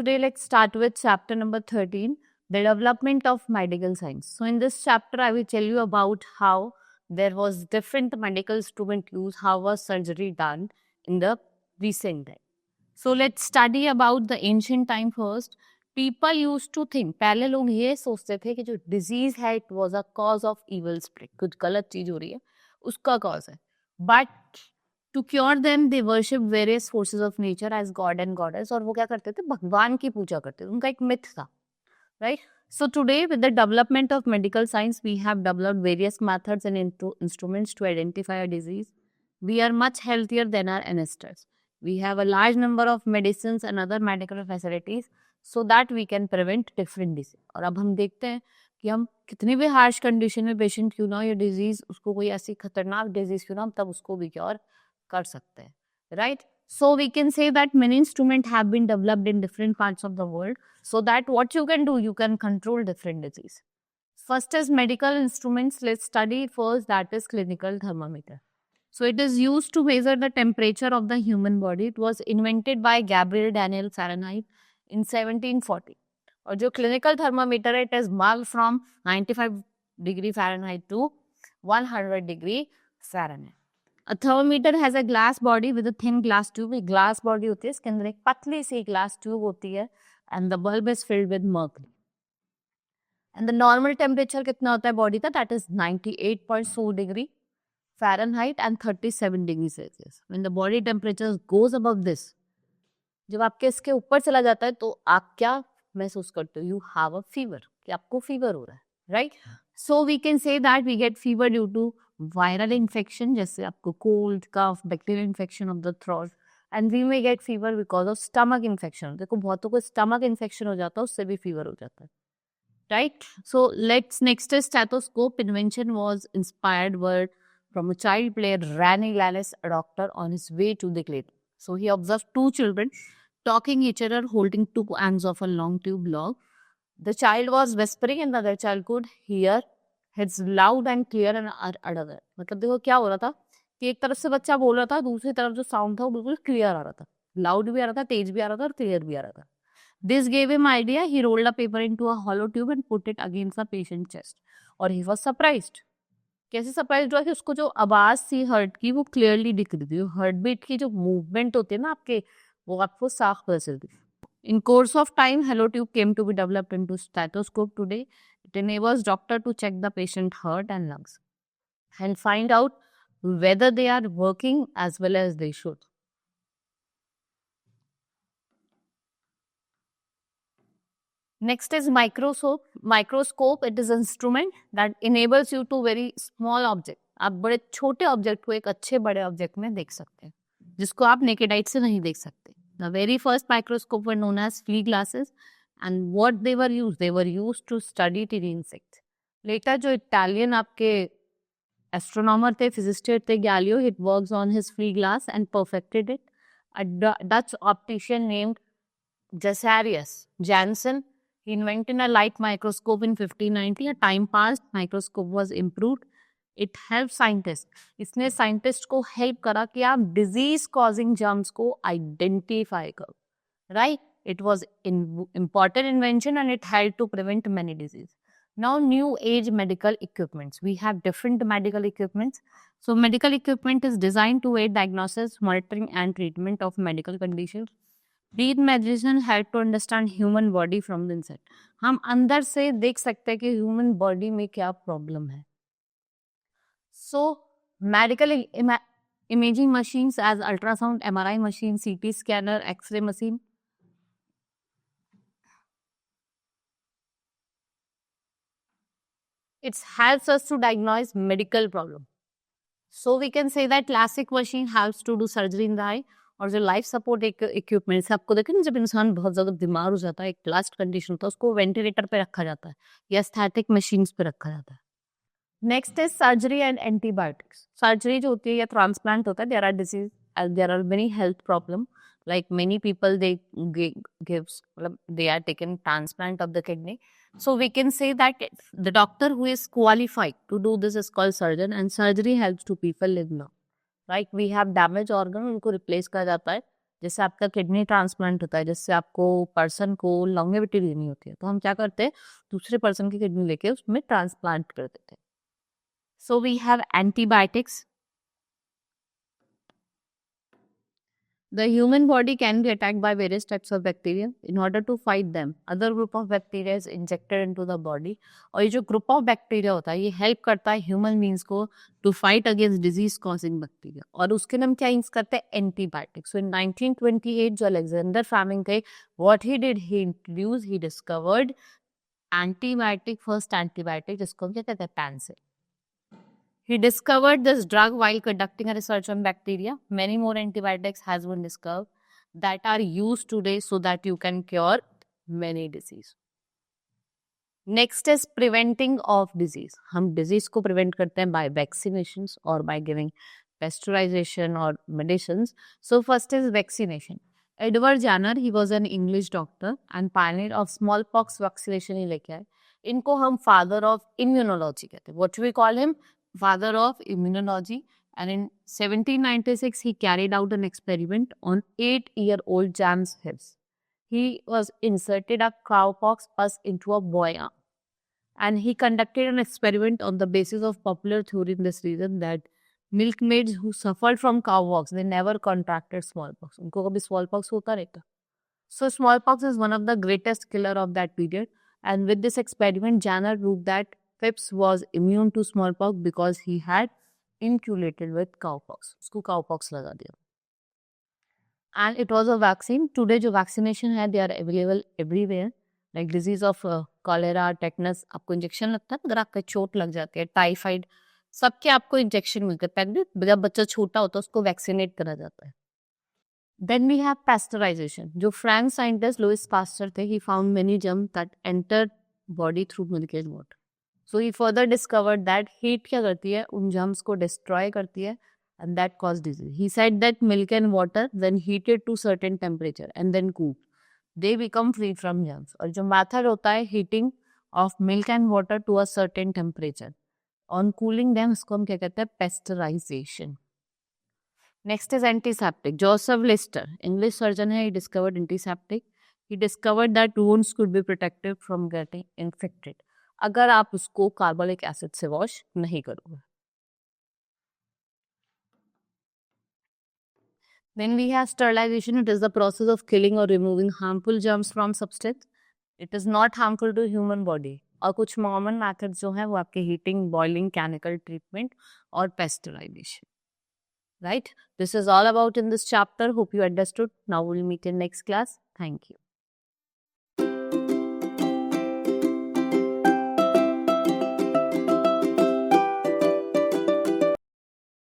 today let's start with chapter number 13, the development of medical science. So in this chapter, I will tell you about how there was different medical instrument used, how was surgery done in the recent time. So let's study about the ancient time first. People used to think, पहले लोग ये सोचते थे कि जो disease है, it was a cause of evil spirit. कुछ गलत चीज हो रही है, उसका cause है. But to cure them, they worship various forces of nature as god and goddess. और वो क्या करते थे, भगवान की पूजा करते थे. उनका एक myth था, right? So today, with the development of medical science, we have developed various methods and instruments to identify a disease. We are much healthier than our ancestors. We have a large number of medicines and other medical facilities so that we can prevent different disease. और अब हम देखते हैं कि हम कितनी भी harsh condition में पेशेंट क्यों ना हो, ये डिजीज उसको कोई ऐसी खतरनाक डिजीज क्यों ना, तब उसको भी क्योर कर सकते हैं, right? So we can say that many instruments have been developed in different parts of the world so that what you can do, you can control different disease. First is medical instruments. Let's study first, that is clinical thermometer. So it is used to measure the temperature of the human body. It was invented by Gabriel Daniel Fahrenheit in 1740. और जो clinical thermometer है, it is marked from 95 degree Fahrenheit to 100 degree Fahrenheit. A thermometer has a glass body with a thin glass tube. एक glass body होती है, इसके अंदर एक पतली सी glass tube होती है, and the bulb is filled with mercury. And the normal temperature कितना होता है body का? That is 98.4 degree Fahrenheit and 37 degree Celsius. When the body temperature goes above this, जब आपके इसके ऊपर चला जाता है तो आप क्या महसूस करते हो? You have a fever. कि आपको fever हो रहा है, right? So we can say that we get fever due to viral infection, जैसे आपको cold, cough, bacterial infection of the throat, and we may get fever because of stomach infection. देखो बहुतों को stomach infection हो जाता है, उससे भी fever हो जाता है, right? So next is stethoscope. Invention was inspired word from a child player Rani Lannis, a doctor on his way to the clinic. So he observed two children talking each other, holding two ends of a long tube log. The child was whispering and the other child could hear it's loud and clear and other. मतलब देखो क्या हो रहा था कि एक तरफ से बच्चा बोल रहा था, दूसरी तरफ जो साउंड था वो बिल्कुल क्लियर आ रहा था, लाउड भी आ रहा था, तेज भी आ रहा था और क्लियर भी आ रहा था. This gave him idea. He rolled a paper into a hollow tube and put it against the patient's chest. और he was surprised. कैसे सरप्राइज हुआ कि उसको जो आवाज थी हार्ट की वो क्लियरली दिख रही थी. हार्ट बीट की जो मूवमेंट होती है ना आपके, वो आपको साफ पता चलती है. In course of time, hollow tube came to be developed into stethoscope today. It enables doctor to check the patient heart and lungs and find out whether they are working as well as they should. Next is microscope. Microscope, it is an instrument that enables you to very small object. आप बड़े छोटे object को एक अच्छे बड़े object में देख सकते हैं, जिसको आप नेकेड आइट से नहीं देख सकते. The very first microscope were known as field glasses, and what they were used to study tiny insects. Later जो Italian आपके astronomer थे, physicist थे, Galileo, he works on his field glass and perfected it. A Dutch optician named Jasarius Janssen, he invented a light microscope in 1590. A time passed, microscope was improved. It helped scientists. इसने scientist को help करा कि आप disease causing germs को identify करो, right? It was important invention and it helped to prevent many diseases. Now new age medical equipments. We have different medical equipments. So medical equipment is designed to aid diagnosis, monitoring and treatment of medical conditions. Breath medicine help to understand human body from the inside. हम अंदर से देख सकते हैं कि human body में क्या problem है. So medical imaging machines as ultrasound, MRI machine, CT scanner, X-ray machine. It helps us to diagnose medical problem. So we can say that classic machine helps to do surgery in the eye. और जो life support equipments है, आपको देखें ना, जब इंसान बहुत ज़्यादा बीमार हो जाता है, एक लास्ट कंडीशन होता है, उसको वेंटिलेटर पे रखा जाता है या स्थैटिक मशीन्स पे रखा जाता है. Next is surgery and antibiotics. Surgery जो होती है या ट्रांसप्लांट होता है, there are disease, there are many health problem, like many people they they are taken transplant of the kidney. So we can say that the doctor who is qualified to do this is called surgeon, and surgery helps to people live now. Right, we have damaged organ, उनको replace करा जाता है जैसे आपका kidney transplant होता है, जिससे आपको पर्सन को लॉन्गेविटी देनी होती है, तो हम क्या करते हैं, दूसरे पर्सन की किडनी लेके उसमें ट्रांसप्लांट कर देते हैं. So we have antibiotics. The human body can be attacked by various types of bacteria. In order to fight them, other group of bacteria is injected into the body. और ये जो group of bacteria होता है, ये help करता है human beings को to fight against disease causing bacteria. और उसके नाम क्या यूज करते हैं, एंटीबायोटिक्स. सो इन 1928 जो अलेक्जेंडर फ्लेमिंग थे, what he did, he introduce, he discovered antibiotic, first antibiotic, जिसको हम क्या कहते हैं, penicillin. He discovered this drug while conducting a research on bacteria. Many more antibiotics has been discovered that are used today so that you can cure many disease. Next is preventing of disease. हम disease को prevent करते हैं by vaccinations or by giving pasteurization or medicines. So first is vaccination. Edward Jenner, he was an English doctor and pioneer of smallpox vaccination ही लेके आए. इनको हम father of immunology कहते हैं. What do we call him? Father of immunology. And in 1796 he carried out an experiment on 8-year-old James Hibbs. He was inserted a cowpox pus into a boy arm, and he conducted an experiment on the basis of popular theory in this reason that milkmaids who suffered from cowpox, they never contracted smallpox. उनको कभी smallpox होता रहता. So smallpox is one of the greatest killer of that period, and with this experiment Jenner proved that Phipps was immune to smallpox because he had inculated with cowpox. उसको cowpox लगा दिया. And it was a vaccine. Today जो vaccination है, they are available everywhere. Like disease of cholera, tetanus, आपको injection लगता है, अगर आपको चोट लग जाती है, टाइफाइड, सबके आपको इंजेक्शन मिलते हैं. पहले जब बच्चा छोटा होता है उसको वैक्सीनेट करा जाता है. Then we have pasteurization. जो फ्रेंच साइंटिस्ट लुइस पास्चर थे, he found many germs that entered body through milk and water. So he further discovered that heat क्या करती है, उन germs को destroy करती है, and that caused disease. He said that milk and water, when heated to certain temperature and then cooled, they become free from germs. और जो method होता है heating of milk and water to a certain temperature, on cooling them, इसको हम क्या कहते हैं, pasteurization. Next is antiseptic. Joseph Lister, English surgeon है, he discovered antiseptic. He discovered that wounds could be protected from getting infected अगर आप उसको carbolic acid से वॉश नहीं करोगे. Then we have sterilization. It is the process of killing or removing harmful germs from substance. It is not harmful to human body. और कुछ common methods जो है वो आपके हीटिंग, बॉइलिंग, केमिकल ट्रीटमेंट और पेस्टराइजेशन. Right? This is all about in this chapter. Hope you understood. Now we'll meet in next class. Thank you.